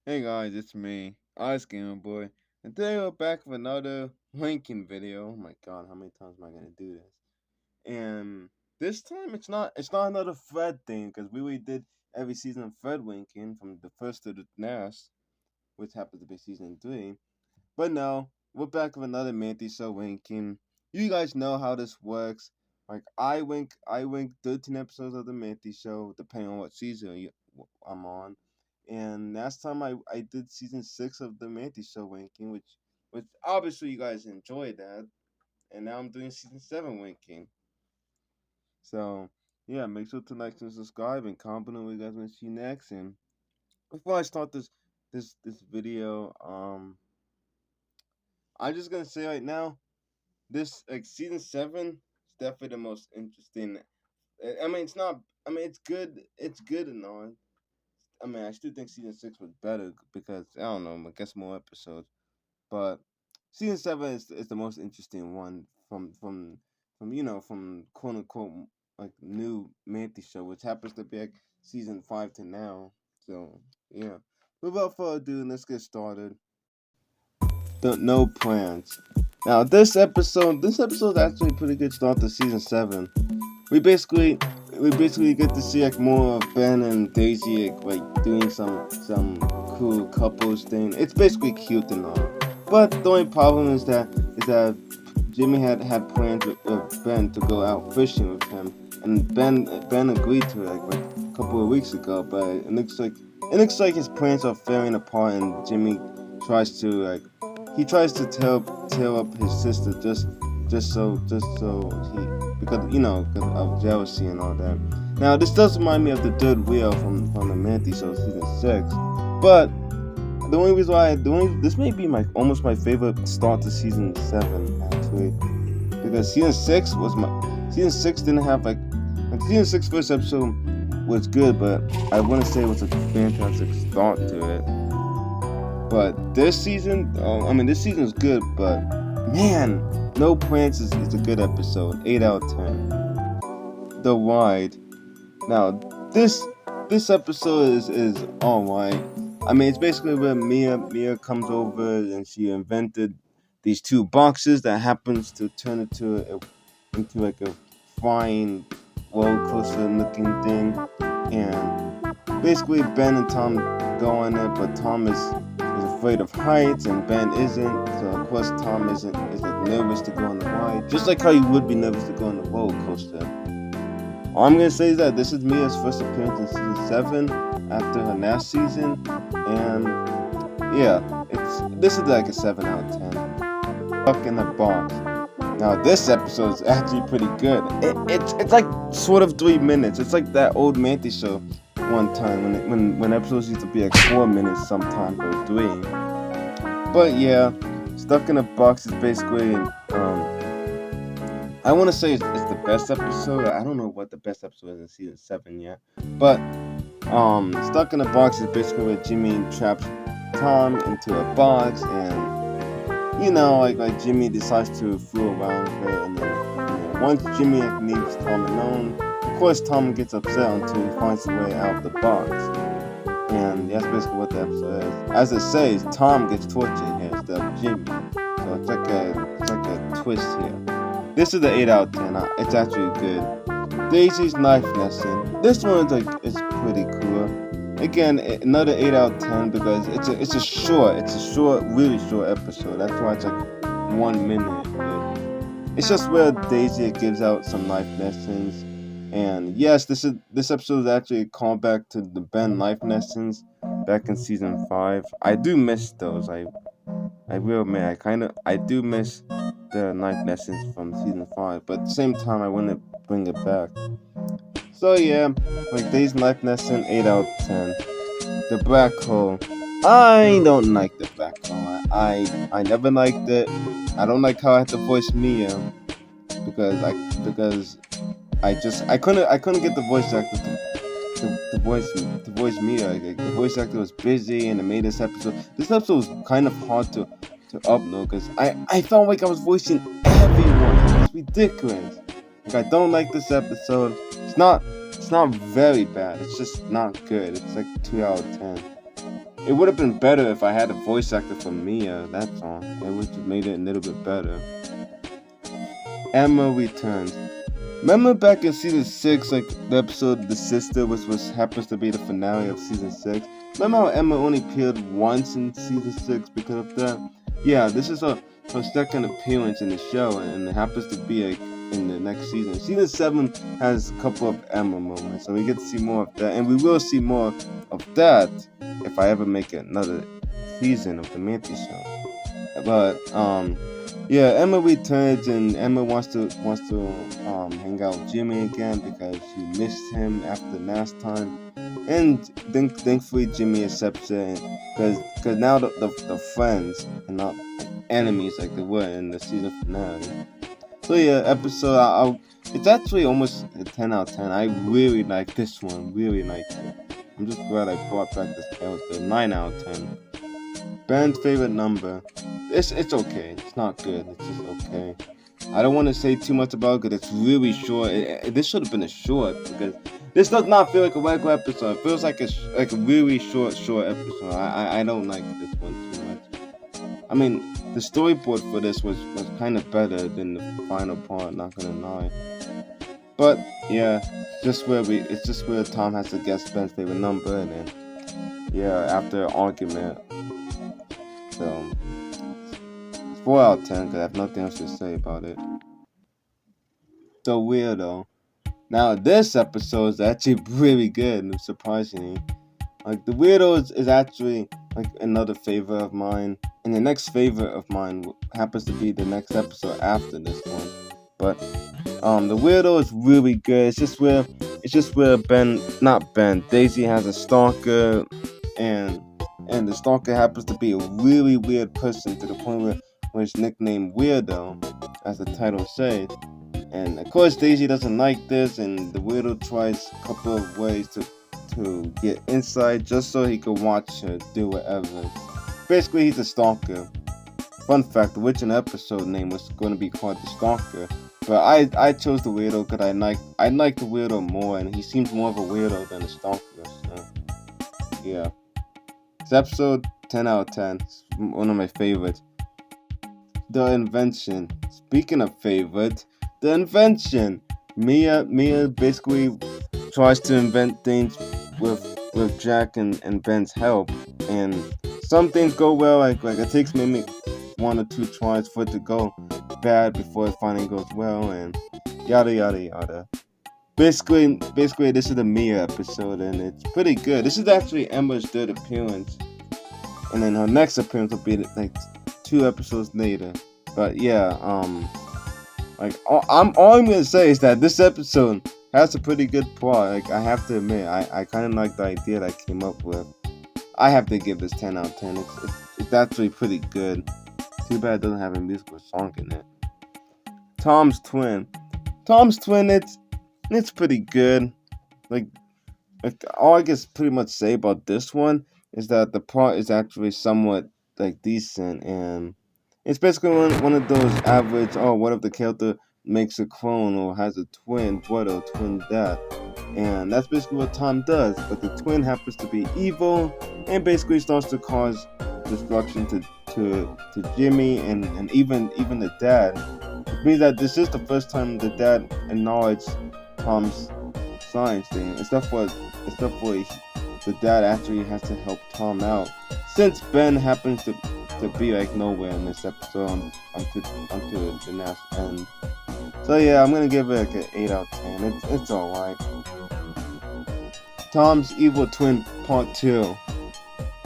Hey guys, it's me, Ice Gamer Boy, and today we're back with another Lincoln video. Oh my god, how many times am I gonna do this? And this time it's not another Fred thing because we already did every season of Fred Lincoln from the first to the last, which happens to be season 3. But no, we're back with another Manty show Lincoln. You guys know how this works. Like I wink 13 episodes of the Manty show, depending on what season I'm on. And last time I did season 6 of the Manty show winking, which obviously you guys enjoyed that. And now I'm doing season 7 winking. So yeah, make sure to like and subscribe and comment on what you guys want to see next. And before I start this video, I'm just gonna say right now, this like season 7 is definitely the most interesting. I mean, it's not. I mean, it's good. It's good and all. I mean, I still think season 6 was better because I don't know. I guess more episodes, but season 7 is the most interesting one from quote unquote like new Manty show, which happens to be like season 5 to now. So yeah, without further ado, let's get started. The no plans. Now this episode is actually a pretty good start to season 7. We basically we basically get to see like more of Ben and Daisy like doing some cool couples thing. It's basically cute and all. But the only problem is that Jimmy had plans with Ben to go out fishing with him, and Ben agreed to it like a couple of weeks ago. But it looks like his plans are falling apart, and Jimmy tries to like he tries to tell up his sister just so he because because of jealousy and all that. Now this does remind me of the third wheel from the Manty show season 6, but this may be my almost my favorite start to season 7 actually, because season 6 didn't have like season 6 first episode was good, but I wouldn't say it was a fantastic start to it. But this season, this season is good, but man, No Plants is a good episode. 8 out of 10. The Ride. Now this episode is alright. I mean, it's basically where Mia comes over and she invented these two boxes that happens to turn into like a flying roller coaster looking thing, and basically Ben and Tom go on it, but Tom is afraid of heights and Ben isn't. So of course Tom is like nervous to go on the ride, just like how you would be nervous to go on the roller coaster. All I'm gonna say is that this is Mia's first appearance in season 7 after her last season, and yeah, this is like a 7 out of 10. Stuck in the box. Now this episode is actually pretty good. It's like sort of 3 minutes. It's like that old Manty show one time when episodes used to be like 4 minutes sometimes or 3. But yeah, Stuck in a Box is basically I want to say it's the best episode. I don't know what the best episode is in season 7 yet, but Stuck in a Box is basically where Jimmy traps Tom into a box, and like Jimmy decides to fool around with it, and then once Jimmy leaves Tom alone, of course Tom gets upset until he finds a way out of the box, and that's basically what the episode is. As it says, Tom gets tortured here instead of Jimmy, so it's like a twist here. This is the 8 out of 10. It's actually good. Daisy's knife lesson. This one is pretty cool. Again, another 8 out of 10 because it's a short, really short episode. That's why it's like 1 minute. It's just where Daisy gives out some life lessons, and yes, this episode is actually a callback to the Ben life lessons back in season 5. I do miss those. I will admit, I do miss the life lessons from season 5, but at the same time, I want to bring it back. So yeah, like Daisy's life lesson, 8 out of 10. The black hole. I don't like the black hole. I never liked it. I don't like how I had to voice Mia because I couldn't get the voice actor to voice Mia. Like, the voice actor was busy, and it made this episode. This episode was kind of hard to upload because I felt like I was voicing everyone. It's ridiculous. Like, I don't like this episode. It's not very bad. It's just not good. It's like 2 out of 10. It would have been better if I had a voice actor for Mia. That's all. It would have made it a little bit better. Emma returns. Remember back in season 6, like the episode "The Sister," which happens to be the finale of season 6. Remember how Emma only appeared once in season 6 because of that? Yeah, this is her second appearance in the show, and it happens to be like in the next season. Season 7 has a couple of Emma moments, so we get to see more of that, and we will see more of that if I ever make another season of the Manty show. But yeah, Emma returns, and Emma wants to hang out with Jimmy again because she missed him after last time, and thankfully Jimmy accepts it because now the friends and not enemies like they were in the season finale. So yeah, episode it's actually almost a 10 out of 10. I really like this one, really like it. I'm just glad I brought back this character. 9 out of 10. Ben's favorite number. It's okay. It's not good. It's just okay. I don't want to say too much about it because it's really short. This should have been a short because this does not feel like a regular episode. It feels like a really short episode. I don't like this one too much. I mean, the storyboard for this was kind of better than the final part. Not gonna lie. But yeah, it's just where Tom has to guess Ben's favorite number, and then yeah, after an argument. So 4 out of 10 because I have nothing else to say about it. The Weirdo. Now this episode is actually really good, surprisingly. Like the Weirdo is actually like another favorite of mine, and the next favorite of mine happens to be the next episode after this one. But the Weirdo is really good. It's just where Daisy has a stalker, and the stalker happens to be a really weird person to the point where it's nicknamed Weirdo, as the title says. And of course Daisy doesn't like this, and the Weirdo tries a couple of ways to get inside just so he could watch her do whatever. Basically, he's a stalker. Fun fact, the original episode name was going to be called The Stalker, but I chose the Weirdo because I like the Weirdo more, and he seems more of a weirdo than a stalker. So yeah, this episode 10 out of 10. It's one of my favorites. The Invention. Speaking of favorites, the invention. Mia basically tries to invent things with Jack and Ben's help, and some things go well, like it takes maybe 1 or 2 tries for it to go bad before it finally goes well, and yada yada yada. Basically this is the Mia episode, and it's pretty good. This is actually Emma's 3rd appearance, and then her next appearance will be like 2 episodes later. But yeah, all I'm gonna say is that this episode has a pretty good plot. Like I have to admit, I kind of like the idea that I came up with. I have to give this 10 out of 10. It's actually pretty good. Too bad it doesn't have a musical song in it. Tom's twin. It's pretty good. Like all I can pretty much say about this one is that the plot is actually somewhat like decent, and it's basically one of those average, what if the character makes a clone or has a twin brother or twin dad, and that's basically what Tom does. But the twin happens to be evil and basically starts to cause destruction to Jimmy and even the dad. Which means that this is the first time the dad acknowledged Tom's science thing, except for the dad actually has to help Tom out, since Ben happens to be like nowhere in this episode until the next end. So yeah, I'm gonna give it like an 8 out of 10. It's alright. Tom's Evil Twin Part 2.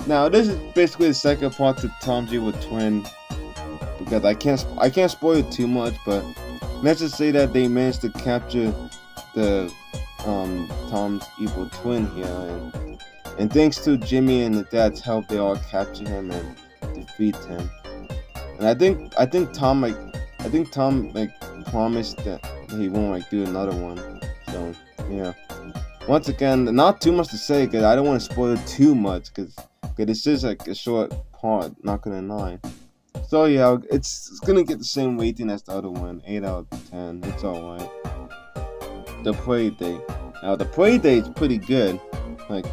Now this is basically the second part to Tom's Evil Twin, because I can't spoil it too much, but let's just say that they managed to capture the Tom's evil twin here, and thanks to Jimmy and the dad's help, they all capture him and defeat him. And I think Tom promised that he won't do another one. So yeah. Once again, not too much to say because I don't want to spoil it too much because this is like a short part. Not gonna lie. So yeah, it's gonna get the same rating as the other one, 8 out of 10. It's alright. The Play Date. Now the Play Date's pretty good. Like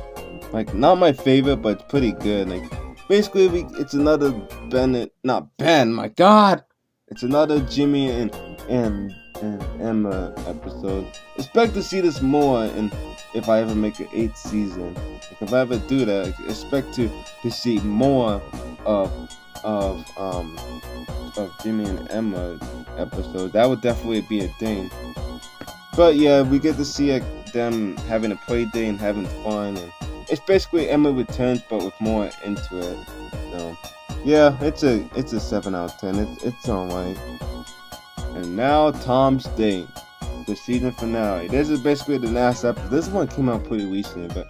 like not my favorite, but it's pretty good. Like basically, it's another Bennett, not Ben. My God, it's another Jimmy and Emma episode. Expect to see this more, and if I ever make an eighth season, like if I ever do that, like, expect to see more of of um of Jimmy and Emma episodes. That would definitely be a thing. But yeah, we get to see them having a play day and having fun, and it's basically Emma returns, but with more into it. So yeah, it's a 7 out of 10. It's alright. And now Tom's Day, the season finale. This is basically the last episode. This one came out pretty recently, but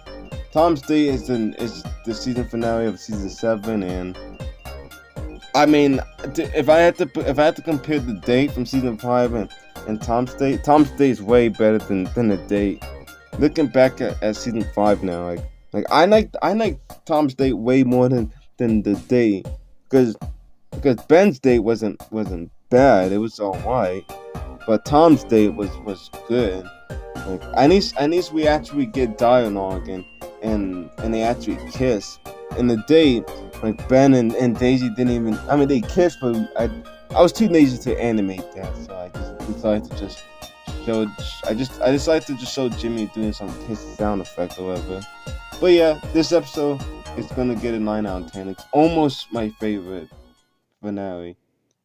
Tom's Day is the season finale of season 7, and I mean, if I had to compare the date from season 5 and Tom's Day is way better than the date. Looking back at season 5 now, like I like Tom's date way more than the date, because Ben's date wasn't bad. It was alright, but Tom's date was good. Like at least we actually get dialogue and they actually kiss. In the date, like Ben and Daisy didn't even. I mean, they kissed, but I was too lazy to animate that, so I just decided to just show. I decided to just show Jimmy doing some kiss sound effect or whatever. But yeah, this episode is gonna get a 9 out of 10. It's almost my favorite finale.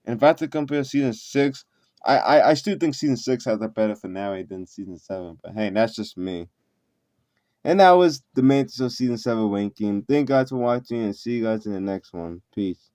And if I have to compare season 6, I still think season 6 has a better finale than season 7. But hey, that's just me. And that was the Manty season 7 ranking. Thank you guys for watching, and see you guys in the next one. Peace.